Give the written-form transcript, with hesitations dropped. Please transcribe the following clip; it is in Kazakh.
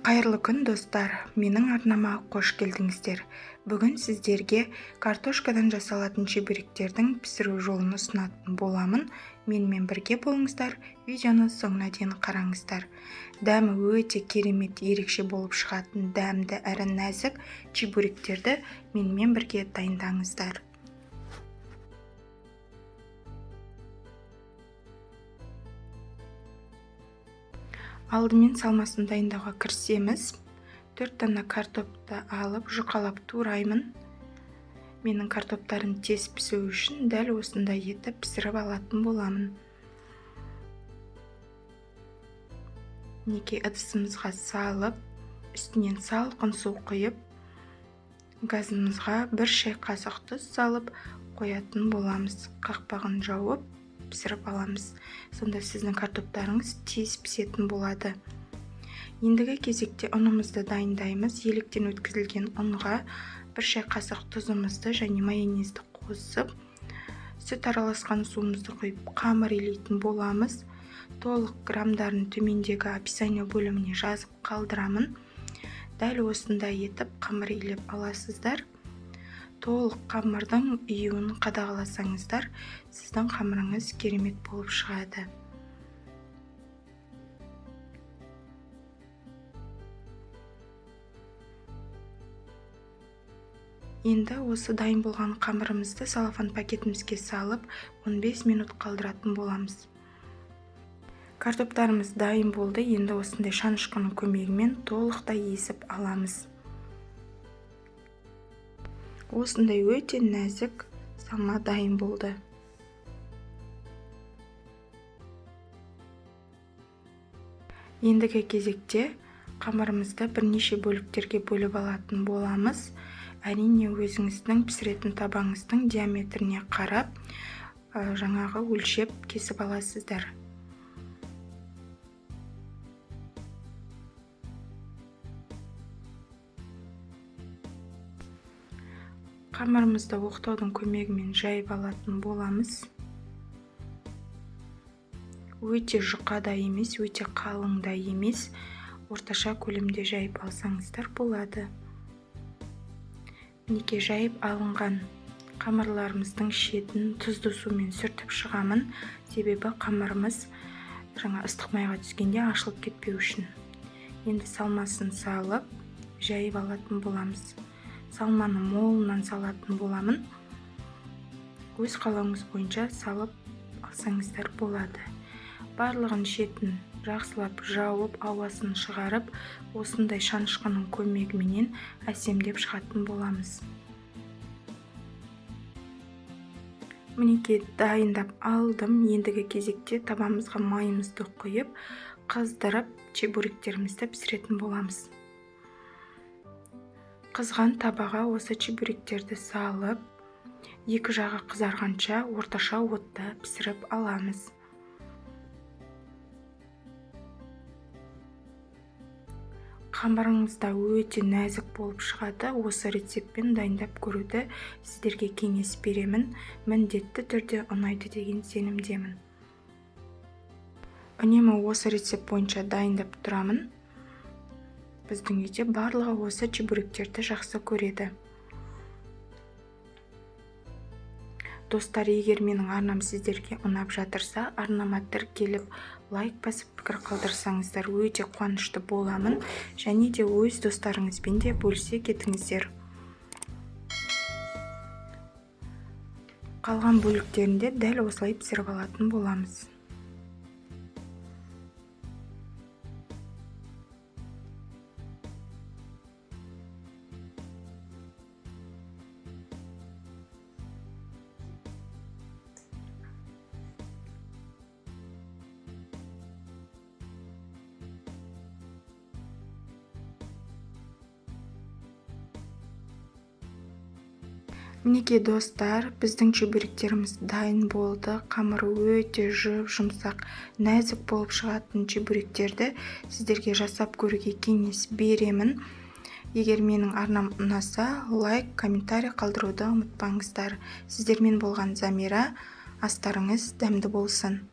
Қайырлы күн достар, менің арнама қош келдіңіздер. Бүгін сіздерге картошкадан жасалатын чебуректердің пісіру жолын ұсынатын боламын. Менімен бірге болыңыздар, видеоны соңына дейін қараңыздар. Дәмі өте керемет, ерекше болып шығатын дәмді әрі нәзік чебуректерді менімен бірге дайындаңыздар. Алдымен салмасын дайындауға кірісеміз. 4 дана картопты алып, жұқалап тураймын. Менің картоптарым тез пісу үшін дәл осындай етіп пісіріп алатын боламын. Неке ыдысымызға салып, үстінен салқын су құйып, газымызға 1 шай қасық тұз салып қоятын боламыз. Қақпағын жауып пісіріп аламыз. Сонда сіздің картоптарыңыз тез пісетін болады. Ендігі кезекте ұнымызды дайындаймыз. Електен өткізілген ұнға 1 шай қасық тұзымызды және майонезді қосып, сүт араласқан суымызды құйып қамыр илейтін боламыз. Толық грамдарын төмендегі описание бөліміне жазып қалдырамын. Дәл осындай етіп қамыр илеп аласыздар. Толық қамырдың июін қадағаласаңыздар, сіздің қамырыңыз керемет болып шығады. Енді осы дайын болған қамырымызды салафан пакетімізге салып, 15 минут қалдыратын боламыз. Картоптарымыз дайын болды. Енді осындай шанышқының көмегімен толықтай езіп аламыз. Осындай өте нәзік салма дайын болды. Ендігі кезекте қамырымызды бірнеше бөліктерге бөліп алатын боламыз. Әрине өзіңіздің пісіретін табаңыздың диаметріне қарап, жаңағы өлшеп кесіп аласыздар. Қамырымызды оқтаудың көмегімен жайып алатын боламыз. Өте жұқа да емес, өте қалың да емес, орташа көлемде жайып алсаңыздар болады. Неке жайып алынған қамырларымыздың шетін тұзды сумен сүртіп шығамын, себебі қамырымыз ыстық майға түскенде ашылып кетпеу үшін. Енді салмасын салып, жайып алатын боламыз. Салманы молынан салатын боламын. Өз қалауыңыз бойынша салып алсаңыздар болады. Барлығын шетін жақсылап жауып, ауасын шығарып, осындай шанышқының көмегімен әсемдеп шығатын боламыз. Мінеке дайындап алдым. Ендігі кезекте табамызға майымызды құйып, қыздырып, чебуректерімізді пісіретін боламыз. Қызған табаға осы чебуректерді салып, екі жағы қызарғанша орташа отта пісіріп аламыз. Қамырыңызда өте нәзік болып шығады. Осы рецептпен дайындап көруді сіздерге кеңес беремін. Міндетті түрде ұнайды деген сенімдемін. Үнемі осы рецепт бойынша дайындап тұрамын. Біздің үйде барлығы осы чебуректерді жақсы көреді. Достар, егер менің арнам сіздерге ұнап жатырса, арнама тіркеліп, лайк басып пікір қалдырсаңыздар өте қуанышты боламын. Және де өз достарыңызбен де бөлісе кетіңіздер. Қалған бөліктерінде дәл осылай пісіріп алатын боламыз. Мінеке достар, біздің чебуректеріміз дайын болды. Қамыры өте жұмсақ, нәзік болып шығатын чебуректерді сіздерге жасап көруге кеңес беремін. Егер менің арнам ұнаса, лайк, комментарий қалдыруды ұмытпаңыздар. Сіздермен болған Замира. Астарыңыз дәмді болсын.